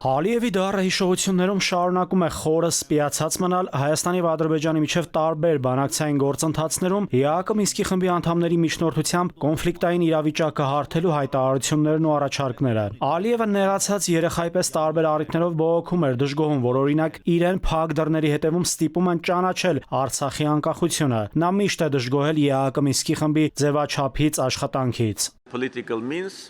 Ալիևի դառը հիշողություններում շարունակում է խորը սպիացած մնալ Հայաստանի եւ Ադրբեջանի միջև տարբեր բանակցային գործընթացներում ԵԱՀԿ Մինսկի խմբի անդամների միջնորդությամբ կոնֆլիկտային իրավիճակը հարթելու հայտարարություններն ու առաջարկները։ Ալիևը նեղացած երեխայի պես տարբեր առիթներով բողոքում էր, դժգոհում, որ օրինակ իրեն փակ դռների հետևում ստիպում են ճանաչել Արցախի անկախությունը։ Նա միշտ է դժգոհել ԵԱՀԿ Մինսկի խմբի ձևաչափից, աշխատանքից։ Political means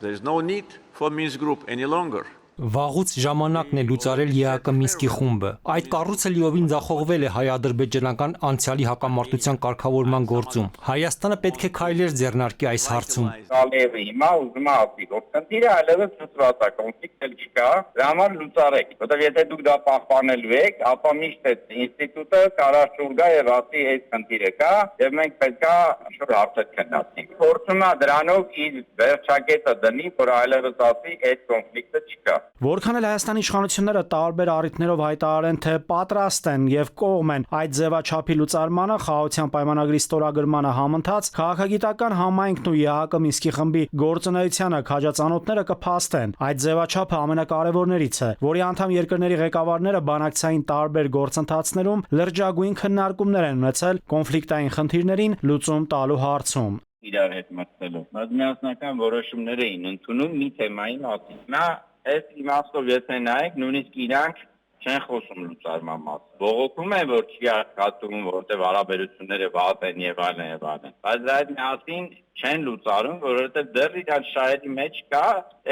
there is no need for Minsk group any longer. Վաղուց ժամանակն է լուծարել ԵԱՀԿ Մինսկի խումբը։ Այդ կառույցը լիովին ձախողվել է հայ-ադրբեջանական անցյալի հակամարտության կարգավորման գործում։ Հայաստանը պետք է քայլեր ձեռնարկի այս հարցում։ Ալիևը հիմա ուզում է ասի, որ խնդիրը այլևս լուծված է, կոնֆլիկտ էլ չկա, դրա համար լուծարեք։ Որտեղ եթե դուք դա պահպանելու եք, ապա միշտ այդ ինստիտուտը կարա շուր գա եւ ասի այս խնդիրը կա, եւ մենք պետք է շուտ հարցեր քննարկենք։ Փորձում է դրանով իր վերջակետը դնի, որ այլևս ասի այս կոնֆլիկտը չկա։ Որքան էլ Հայաստանի իշխանությունները տարբեր առիթներով հայտարարեն, թե պատրաստ են եւ կողմ են այդ ձևաչափի լուծարմանը, խաղաղության պայմանագրի ստորագրմանը համընթաց, քաղաքագիտական համայնքն ու ԵԱՀԿ Մինսկի խմբի գործունեությանը քաջածանոթները կփաստեն։ Այդ ձևաչափը ամենակարևորներից է, որի անդամ երկրների ղեկավարները բանակցային տարբեր գործընթացներում լրջագույն քննարկումներ են ունեցել կոնֆլիկտային խնդիրներին լուծում տալու հարցում։ Իրար հետ մտցելով։ Բայց միասնական որոշումներ էին ընդունում մի թեմայի մասին։ Նա այս իմաստով եթե նայեք, նույնիսկ իրանք չեն խոսում լուծարման մասին։ Բողոքում են, որ չի հասկացում, որտեղ հարաբերությունները վատ են եւ այլն եւ այլն։ Բայց այդ միասին չեն լուծարում, որովհետեւ դեռ իրար շահերի մեջ կա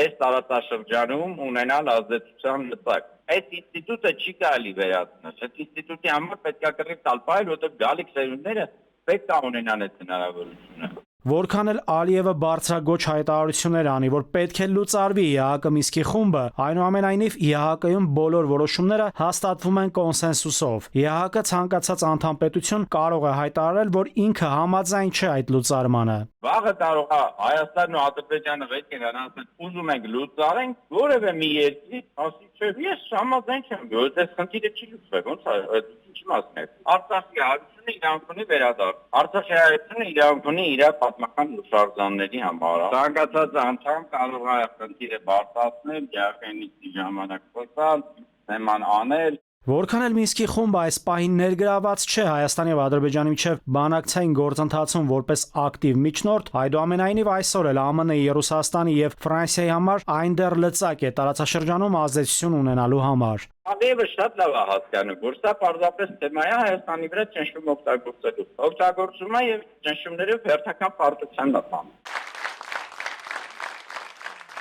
այս տարածաշրջանում ունենալ ազդեցության լծակ։ Այդ ինստիտուտը չի կարելի վերացնել։ Այդ ինստիտուտի համար պետք է կռիվ տալ բայ, որտեղ գալիք սերունդները պետք է ունենան այդ հնարավորությունը։ Որքան էլ Ալիևը բարձրագոչ հայտարարություններ անի, որ պետք է լուծարվի ԵԱՀԿ Մինսկի խումբը, այնուամենայնիվ ԵԱՀԿ-ում բոլոր որոշումները հաստատվում են կոնսենսուսով։ ԵԱՀԿ ցանկացած անդամ պետություն կարող է հայտարարել, որ ինքը համաձայն չէ այդ լուծարմանը։ Վաղը կարող է Հայաստանն ու Ադրբեջանը ղեկին ասեն, ուզում ենք լուծարենք, որևէ մի երկիր ասի, չէ, ես համաձայն չեմ, որովհետեւ խնդիրը չի լուծվել, ոնց է, ինչի մասն է։ Արցախի հարցը իրավունք ունի վերադարձ։ Արցախի հարցը իրավունք ունի իր պատմական հուշարձանների համար։ Ցանկացած անդամ կարող է խնդիրը բարձրացնել, գաղտնիքի ժամանակ խոսալ, նման անել։ Որքան էլ Մինսկի խումբը այս պահին ներգրաված չէ Հայաստանի եւ Ադրբեջանի միջև բանակցային գործընթացում որպես ակտիվ միջնորդ, այդուամենայնիվ այսօր էլ ԱՄՆ-ի, Ռուսաստանի եւ Ֆրանսիայի համար այն դեռ լծակ է տարածաշրջանում ազդեցություն ունենալու համար։ Ալիևը շատ լավ է հասկանում, որ սա պարզապես թեմա է Հայաստանի վրա ճնշում օգտագործելու։ Օգտագործումը եւ ճնշումները վերջական պարտության նման։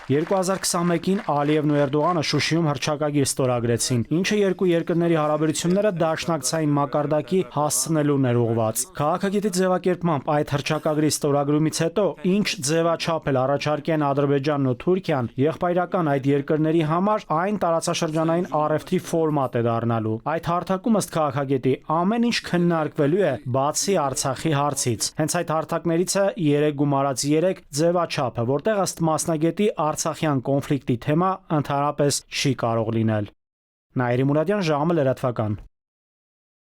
2021-ին Ալիևն ու Էրդողանը Շուշիում հռչակագիր ստորագրեցին, ինչը երկու երկրների հարաբերությունները դաշնակցային մակարդակի հասցնելուն էր ուղղված։ Քաղաքագետի ձևակերպմամբ այդ հռչակագրի ստորագրումից հետո ինչ ձևաչափ էլ առաջարկեն Ադրբեջանն ու Թուրքիան, եղբայրական այդ երկրների համար այն տարածաշրջանային առևտրի ֆորմատ է դառնալու։ Այդ հարթակում ըստ քաղաքագետի ամեն ինչ քննարկվելու է բացի Արցախի հարցից։ Հենց այդ հարթակներից է 3+3 ձևաչափը, որտեղ ըստ մասնագետի Արցախյան կոնֆլիկտի թեմա ընդհանրապես չի կարող լինել։ Նաիրի Մուրադյան, ժամը լրատվական։